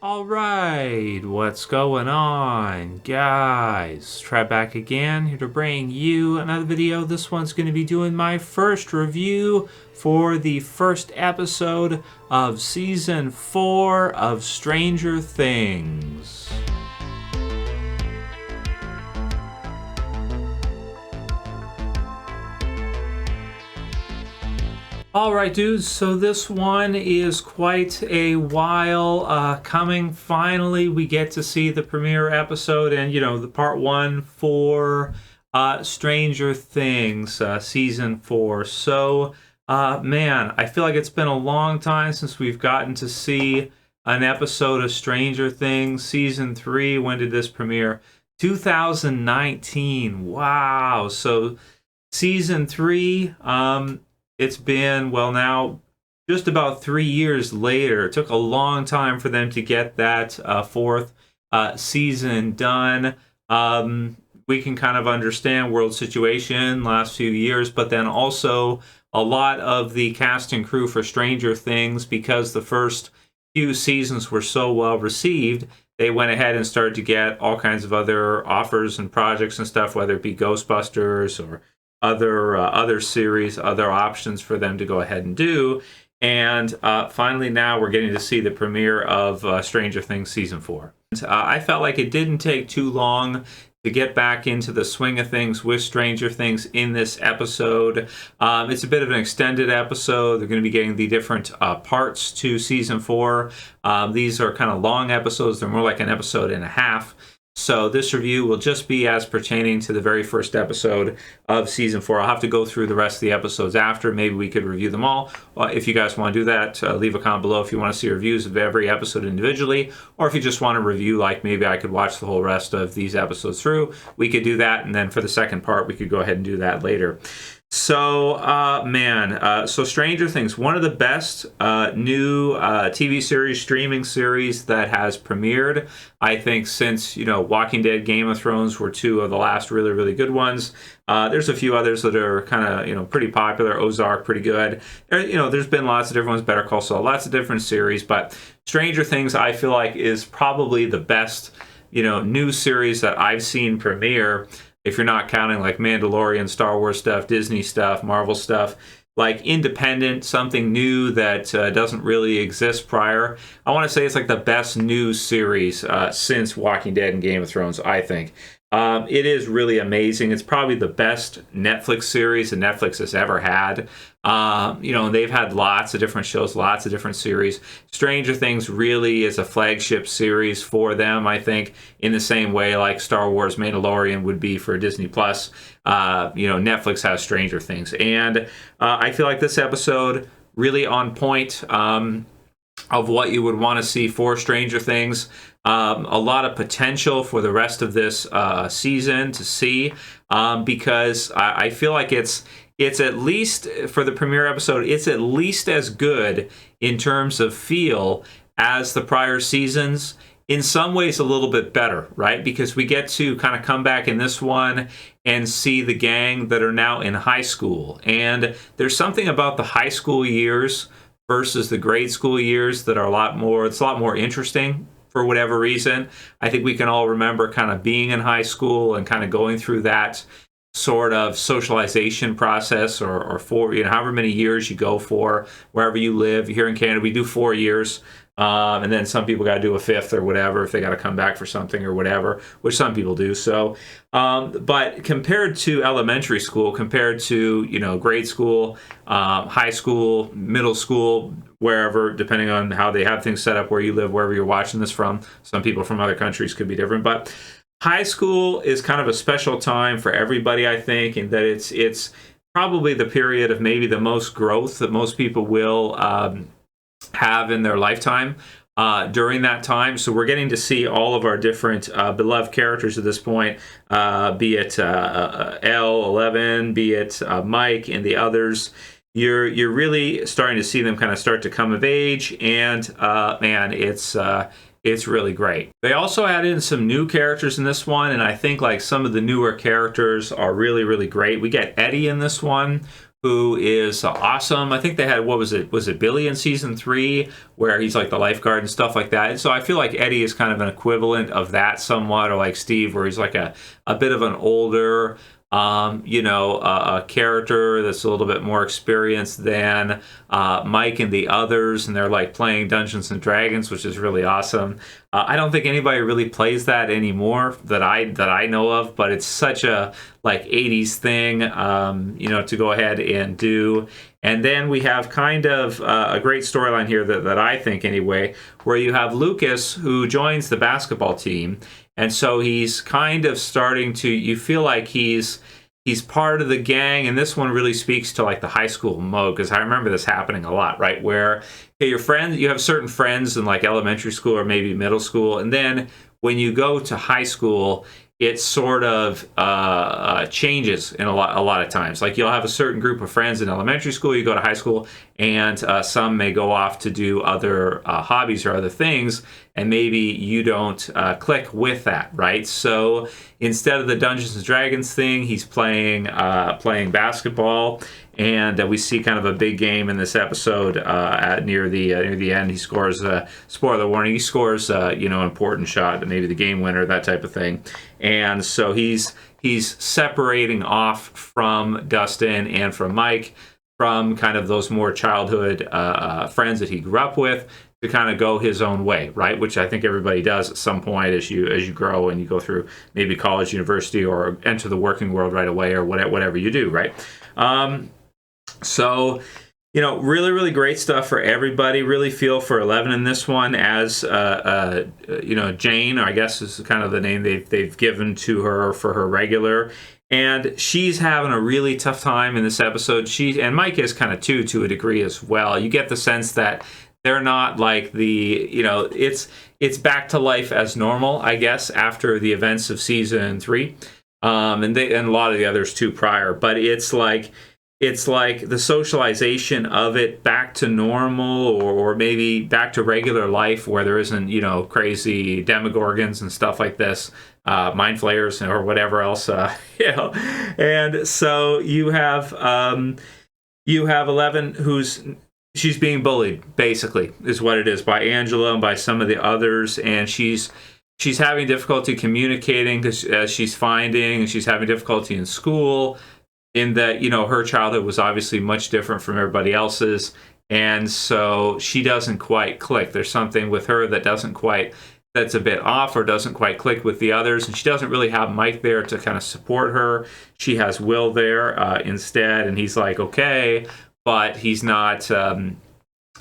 Alright, what's going on, guys? Trev back again, here to bring you another video. This one's going to be doing my first review for the first episode of Season 4 of Stranger Things. Alright dudes, so this one is quite a while coming. Finally, we get to see the premiere episode and, the part 1 for Stranger Things, Season 4. So, man, I feel like it's been a long time since we've gotten to see an episode of Stranger Things. Season 3, when did this premiere? 2019. Wow. So, Season 3, it's been, well, now just about 3 years later. It took a long time for them to get that fourth season done. We can kind of understand world situation last few years, but then also a lot of the cast and crew for Stranger Things, because the first few seasons were so well received, they went ahead and started to get all kinds of other offers and projects and stuff, whether it be Ghostbusters or other series, other options for them to go ahead and do. And finally now we're getting to see the premiere of Stranger Things Season 4. I felt like it didn't take too long to get back into the swing of things with Stranger Things in this episode. It's a bit of an extended episode. They're going to be getting the different parts to Season 4. These are kind of long episodes. They're more like an episode and a half. So this review will just be as pertaining to the very first episode of Season 4. I'll have to go through the rest of the episodes after. Maybe we could review them all. If you guys want to do that, leave a comment below if you want to see reviews of every episode individually. Or if you just want to review, like maybe I could watch the whole rest of these episodes through, we could do that. And then for the second part, we could go ahead and do that later. So, so Stranger Things, one of the best new TV series, streaming series that has premiered, I think, since, Walking Dead, Game of Thrones were two of the last really, really good ones. There's a few others that are kind of, pretty popular. Ozark, pretty good. There's been lots of different ones, Better Call Saul, lots of different series, but Stranger Things, I feel like, is probably the best, new series that I've seen premiere. If you're not counting like Mandalorian, Star Wars stuff, Disney stuff, Marvel stuff, like independent, something new that doesn't really exist prior. I want to say it's like the best new series since Walking Dead and Game of Thrones, I think. It is really amazing. It's probably the best Netflix series that Netflix has ever had. They've had lots of different shows, lots of different series. Stranger Things really is a flagship series for them, I think, in the same way like Star Wars Mandalorian would be for Disney Plus. Netflix has Stranger Things. And I feel like this episode really on point of what you would want to see for Stranger Things. A lot of potential for the rest of this season to see, because I feel like it's at least, for the premiere episode, it's at least as good in terms of feel as the prior seasons. In some ways a little bit better, right? Because we get to kind of come back in this one and see the gang that are now in high school. And there's something about the high school years versus the grade school years that are it's a lot more interesting for whatever reason. I think we can all remember kind of being in high school and kind of going through that sort of socialization process, or for, however many years you go for, wherever you live. Here in Canada, we do 4 years. And then some people got to do a fifth or whatever if they got to come back for something or whatever, which some people do. So, but compared to elementary school, compared to, grade school, high school, middle school, wherever, depending on how they have things set up where you live, wherever you're watching this from. Some people from other countries could be different, but high school is kind of a special time for everybody, I think, and that it's probably the period of maybe the most growth that most people will have in their lifetime during that time. So we're getting to see all of our different beloved characters at this point, be it L11, be it Mike and the others. You're really starting to see them kind of start to come of age, and man, it's really great. They also added in some new characters in this one, and I think like some of the newer characters are really, really great. We get Eddie in this one, who is awesome. I think they had, what was it? Was it Billy in season 3, where he's like the lifeguard and stuff like that? And so I feel like Eddie is kind of an equivalent of that somewhat, or like Steve, where he's like a bit of an older, a character that's a little bit more experienced than Mike and the others, and they're like playing Dungeons and Dragons, which is really awesome. I don't think anybody really plays that anymore that I know of, but it's such a like 80s thing, to go ahead and do. And then we have kind of a great storyline here that I think anyway, where you have Lucas, who joins the basketball team. And so he's kind of starting to, you feel like he's part of the gang, and this one really speaks to like the high school mode, because I remember this happening a lot, right? Where your friends, you have certain friends in like elementary school or maybe middle school, and then when you go to high school, it sort of changes in a lot of times. Like you'll have a certain group of friends in elementary school, you go to high school, and some may go off to do other hobbies or other things, and maybe you don't click with that, right? So instead of the Dungeons and Dragons thing, he's playing basketball, and we see kind of a big game in this episode near the end. He scores, spoiler warning, he scores an important shot, maybe the game winner, that type of thing. And so he's separating off from Dustin and from Mike, from kind of those more childhood friends that he grew up with, to kind of go his own way, right? Which I think everybody does at some point as you grow and you go through maybe college, university, or enter the working world right away, or whatever you do, right? So, really, really great stuff for everybody. Really feel for Eleven in this one, as Jane, I guess is kind of the name they've given to her for her regular. And she's having a really tough time in this episode. And Mike is kind of too, to a degree as well. You get the sense that they're not like it's back to life as normal, I guess, after the events of season 3, and a lot of the others too prior. But it's like the socialization of it back to normal, or maybe back to regular life, where there isn't crazy demogorgons and stuff like this, mind flayers or whatever else, And so you have 11, she's being bullied, basically, is what it is, by Angela and by some of the others, and she's having difficulty communicating, because she's having difficulty in school, in that her childhood was obviously much different from everybody else's, and so she doesn't quite click. There's something with her that's a bit off, or doesn't quite click with the others, and she doesn't really have Mike there to kind of support her. She has Will there instead, and he's like, okay, but he's not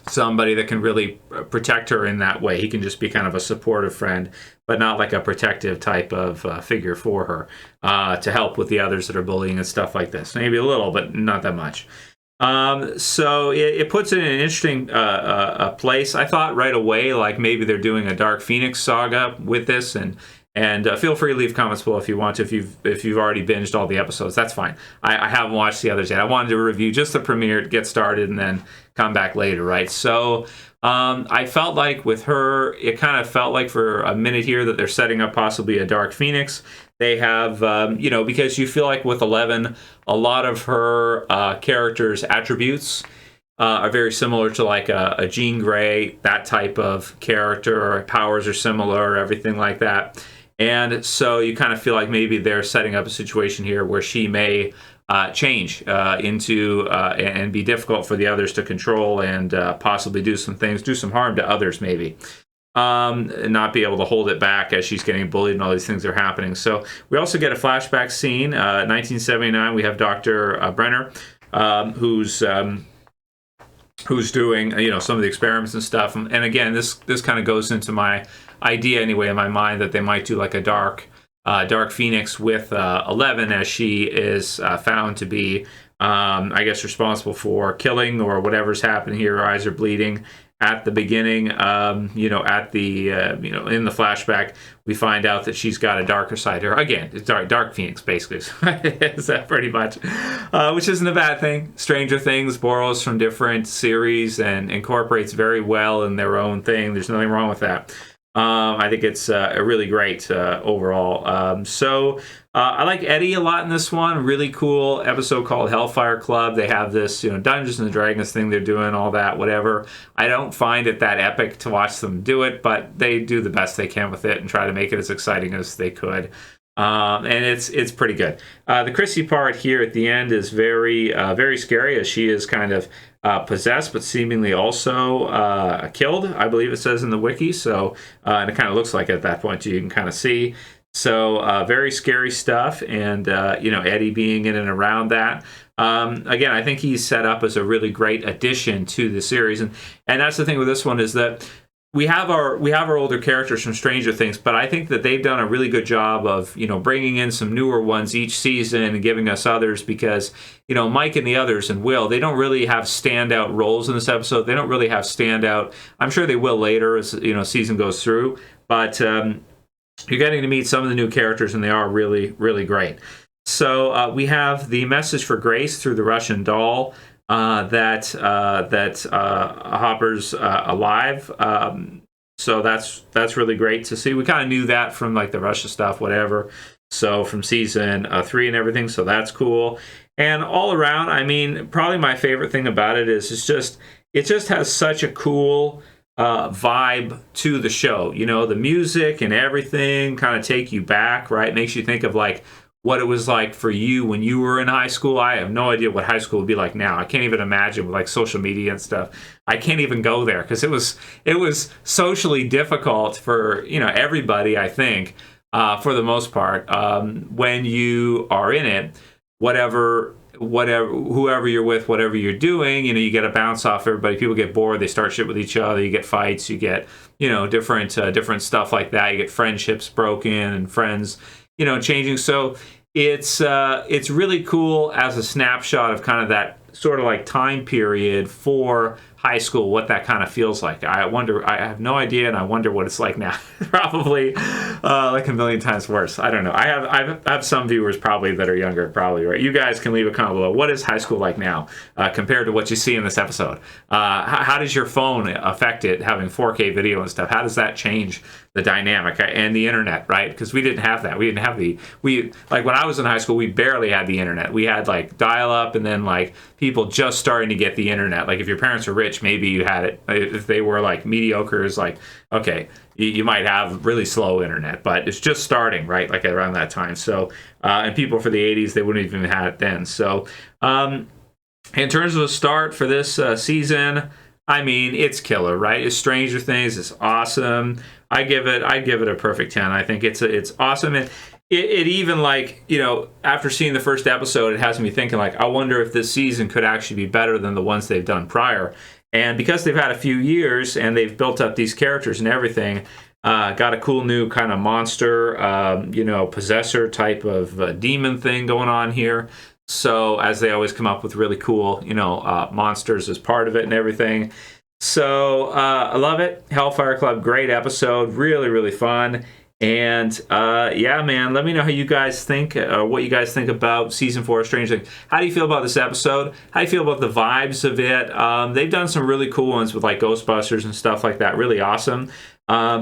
somebody that can really protect her in that way. He can just be kind of a supportive friend, but not like a protective type of figure for her to help with the others that are bullying and stuff like this. Maybe a little, but not that much. So it puts it in an interesting place. I thought right away, like maybe they're doing a Dark Phoenix saga with this, and feel free to leave comments below if you want to. If you've already binged all the episodes, that's fine. I haven't watched the others yet. I wanted to review just the premiere to get started, and then come back later, right? So I felt like with her, it kind of felt like for a minute here that they're setting up possibly a Dark Phoenix. They have, because you feel like with 11, a lot of her character's attributes are very similar to like a Jean Grey, that type of character. Her powers are similar, everything like that. And so you kind of feel like maybe they're setting up a situation here where she may change into and be difficult for the others to control, and possibly do some harm to others maybe. And not be able to hold it back as she's getting bullied and all these things are happening. So we also get a flashback scene. 1979, we have Dr. Brenner, who's doing some of the experiments and stuff. And again, this kind of goes into my idea anyway in my mind that they might do like a Dark Phoenix with 11, as she is found to be, I guess, responsible for killing or whatever's happening here. Her eyes are bleeding at the beginning. In the flashback, we find out that she's got a darker side to her. Again, it's Dark Phoenix, basically. Is that pretty much? Which isn't a bad thing. Stranger Things borrows from different series and incorporates very well in their own thing. There's nothing wrong with that. I think it's a really great overall. I like Eddie a lot in this one. Really cool episode called Hellfire Club. They have this, Dungeons and Dragons thing they're doing, all that, whatever. I don't find it that epic to watch them do it, but they do the best they can with it and try to make it as exciting as they could. And it's pretty good. The Chrissy part here at the end is very very scary, as she is kind of possessed, but seemingly also killed, I believe it says in the wiki. So and it kind of looks like it at that point, you can kind of see. So very scary stuff, and Eddie being in and around that. Again, I think he's set up as a really great addition to the series, and that's the thing with this one, is that we have our older characters from Stranger Things, but I think that they've done a really good job of bringing in some newer ones each season and giving us others, because Mike and the others and Will, they don't really have standout roles in this episode. They don't really have standout. I'm sure they will later as season goes through, but you're getting to meet some of the new characters, and they are really really great. So we have the message for Grace through the Russian doll. That Hopper's alive. So that's really great to see. We kind of knew that from like the Russia stuff, whatever. So from season 3 and everything. So that's cool. And all around, I mean, probably my favorite thing about it is it just has such a cool vibe to the show. The music and everything kind of take you back, right? Makes you think of like what it was like for you when you were in high school. I have no idea what high school would be like now. I can't even imagine with like social media and stuff. I can't even go there, because it was socially difficult for everybody, I think, for the most part. When you are in it, whoever you're with, whatever you're doing, you get a bounce off everybody. People get bored, they start shit with each other, you get fights, you get different stuff like that. You get friendships broken and friends changing. So it's really cool as a snapshot of kind of that sort of like time period for high school, what that kind of feels like. I have no idea, and I wonder what it's like now. Probably like a million times worse. I don't know. I have some viewers probably that are younger, probably, right? You guys can leave a comment below. What is high school like now compared to what you see in this episode? How does your phone affect it, having 4K video and stuff? How does that change the dynamic and the internet, right? Because we didn't have that. We didn't have like when I was in high school, we barely had the internet. We had like dial-up, and then like people just starting to get the internet. Like if your parents were rich, maybe you had it. If they were like mediocre, it's like, okay, you might have really slow internet, but it's just starting, right? Like around that time. So, and people for the 80s, they wouldn't even have had it then. So, in terms of a start for this season, I mean, it's killer, right? It's Stranger Things. It's awesome. I give it a perfect 10. I think it's awesome. And it even, like, after seeing the first episode, it has me thinking, like, I wonder if this season could actually be better than the ones they've done prior. And because they've had a few years and they've built up these characters and everything, got a cool new kind of monster, possessor type of demon thing going on here. So as they always come up with really cool, monsters as part of it and everything. So I love it. Hellfire Club, great episode, really, really fun. And yeah, man, let me know how you guys think, what you guys think about season 4 of Stranger Things. How do you feel about this episode? How do you feel about the vibes of it? They've done some really cool ones with like Ghostbusters and stuff like that. Really awesome.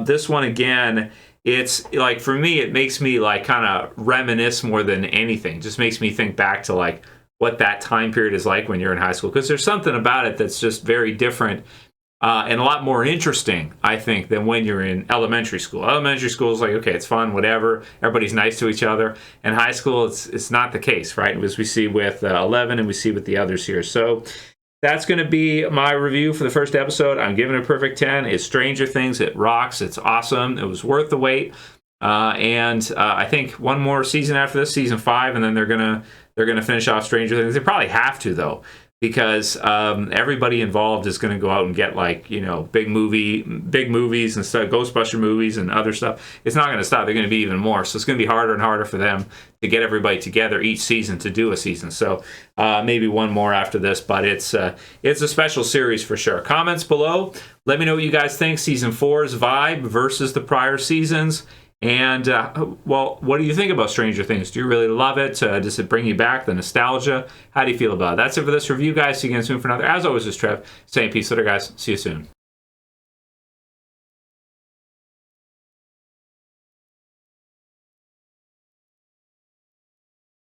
This one, again, it's like, for me, it makes me like kind of reminisce more than anything. Just makes me think back to like what that time period is like when you're in high school, because there's something about it that's just very different. And a lot more interesting, I think, than when you're in elementary school. Elementary school is like, okay, it's fun, whatever. Everybody's nice to each other. In high school, it's not the case, right? As we see with 11 and we see with the others here. So that's going to be my review for the first episode. I'm giving it a perfect 10. It's Stranger Things. It rocks. It's awesome. It was worth the wait. And I think one more season after this, season 5, and then they're gonna finish off Stranger Things. They probably have to, though, because everybody involved is going to go out and get, like, big movies and stuff, Ghostbuster movies and other stuff. It's not going to stop. They're going to be even more. So it's going to be harder and harder for them to get everybody together each season to do a season. So maybe one more after this, but it's a special series for sure. Comments below. Let me know what you guys think. Season 4's vibe versus the prior seasons. And, well, what do you think about Stranger Things? Do you really love it? Does it bring you back, the nostalgia? How do you feel about it? That's it for this review, guys. See you again soon for another. As always, it's Trev saying peace later, guys. See you soon.